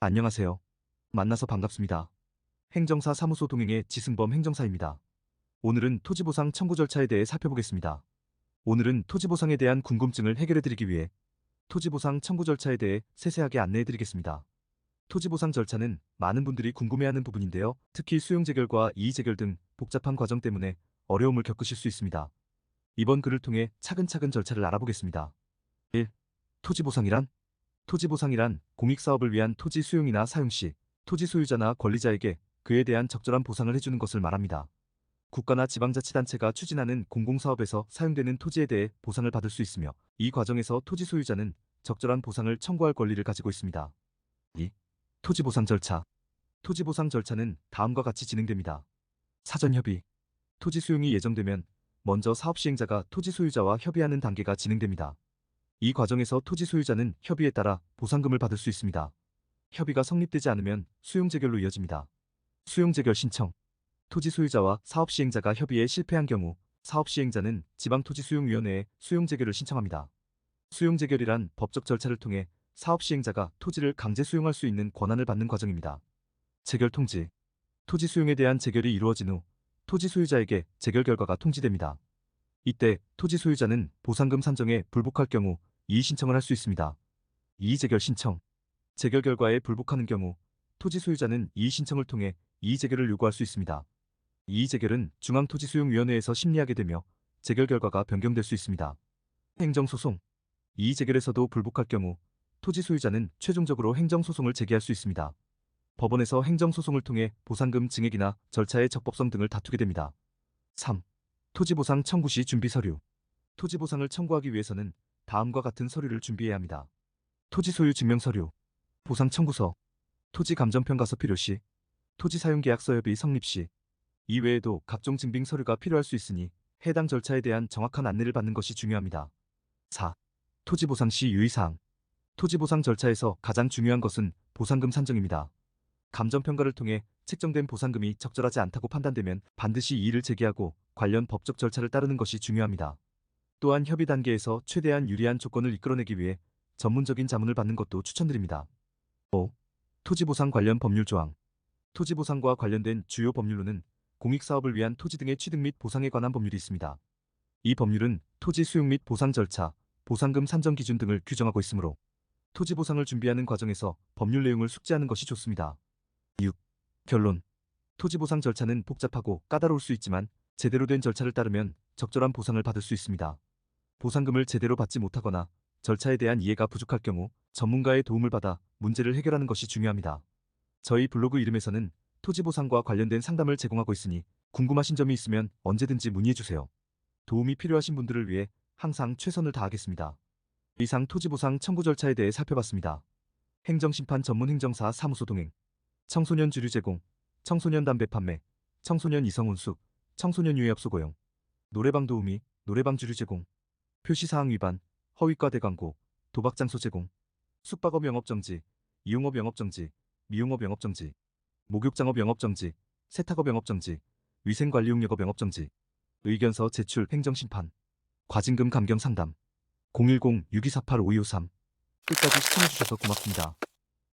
안녕하세요. 만나서 반갑습니다. 행정사 사무소 동행의 지승범 행정사입니다. 오늘은 토지보상 청구 절차에 대해 살펴보겠습니다. 오늘은 토지보상에 대한 궁금증을 해결해드리기 위해 토지보상 청구 절차에 대해 세세하게 안내해드리겠습니다. 토지보상 절차는 많은 분들이 궁금해하는 부분인데요. 특히 수용재결과 이의재결 등 복잡한 과정 때문에 어려움을 겪으실 수 있습니다. 이번 글을 통해 차근차근 절차를 알아보겠습니다. 1. 토지보상이란? 토지보상이란 공익사업을 위한 토지 수용이나 사용 시 토지 소유자나 권리자에게 그에 대한 적절한 보상을 해주는 것을 말합니다. 국가나 지방자치단체가 추진하는 공공사업에서 사용되는 토지에 대해 보상을 받을 수 있으며 이 과정에서 토지 소유자는 적절한 보상을 청구할 권리를 가지고 있습니다. 2. 토지보상 절차. 토지보상 절차는 다음과 같이 진행됩니다. 사전협의. 토지 수용이 예정되면 먼저 사업시행자가 토지 소유자와 협의하는 단계가 진행됩니다. 이 과정에서 토지 소유자는 협의에 따라 보상금을 받을 수 있습니다. 협의가 성립되지 않으면 수용재결로 이어집니다. 수용재결 신청. 토지 소유자와 사업시행자가 협의에 실패한 경우 사업시행자는 지방토지수용위원회에 수용재결을 신청합니다. 수용재결이란 법적 절차를 통해 사업시행자가 토지를 강제 수용할 수 있는 권한을 받는 과정입니다. 재결 통지. 토지 수용에 대한 재결이 이루어진 후 토지 소유자에게 재결 결과가 통지됩니다. 이때 토지 소유자는 보상금 산정에 불복할 경우 이의 신청을 할 수 있습니다. 이의재결 신청. 재결 결과에 불복하는 경우 토지 소유자는 이의 신청을 통해 이의재결을 요구할 수 있습니다. 이의재결은 중앙토지수용위원회에서 심리하게 되며 재결 결과가 변경될 수 있습니다. 행정소송. 이의재결에서도 불복할 경우 토지 소유자는 최종적으로 행정소송을 제기할 수 있습니다. 법원에서 행정소송을 통해 보상금 증액이나 절차의 적법성 등을 다투게 됩니다. 3. 토지보상 청구 시 준비 서류. 토지보상을 청구하기 위해서는 다음과 같은 서류를 준비해야 합니다. 토지 소유 증명 서류, 보상 청구서, 토지 감정평가서 필요 시, 토지 사용 계약서 협의 성립 시, 이외에도 각종 증빙 서류가 필요할 수 있으니 해당 절차에 대한 정확한 안내를 받는 것이 중요합니다. 4. 토지 보상 시 유의사항. 토지 보상 절차에서 가장 중요한 것은 보상금 산정입니다. 감정평가를 통해 책정된 보상금이 적절하지 않다고 판단되면 반드시 이의를 제기하고 관련 법적 절차를 따르는 것이 중요합니다. 또한 협의 단계에서 최대한 유리한 조건을 이끌어내기 위해 전문적인 자문을 받는 것도 추천드립니다. 5. 토지보상 관련 법률 조항. 토지보상과 관련된 주요 법률로는 공익사업을 위한 토지 등의 취득 및 보상에 관한 법률이 있습니다. 이 법률은 토지 수용 및 보상 절차, 보상금 산정 기준 등을 규정하고 있으므로 토지보상을 준비하는 과정에서 법률 내용을 숙지하는 것이 좋습니다. 6. 결론. 토지보상 절차는 복잡하고 까다로울 수 있지만 제대로 된 절차를 따르면 적절한 보상을 받을 수 있습니다. 보상금을 제대로 받지 못하거나 절차에 대한 이해가 부족할 경우 전문가의 도움을 받아 문제를 해결하는 것이 중요합니다. 저희 블로그 이름에서는 토지보상과 관련된 상담을 제공하고 있으니 궁금하신 점이 있으면 언제든지 문의해주세요. 도움이 필요하신 분들을 위해 항상 최선을 다하겠습니다. 이상 토지보상 청구 절차에 대해 살펴봤습니다. 행정심판 전문 행정사 사무소 동행, 청소년 주류 제공, 청소년 담배 판매, 청소년 이성 혼숙, 청소년 유해업소 고용, 노래방 도우미, 노래방 주류 제공, 표시사항 위반, 허위과대 광고, 도박장소 제공, 숙박업 영업정지, 이용업 영업정지, 미용업 영업정지, 목욕장업 영업정지, 세탁업 영업정지, 위생관리용역업 영업정지, 의견서 제출 행정심판, 과징금 감경 상담, 010-6248-5253. 끝까지 시청해주셔서 고맙습니다.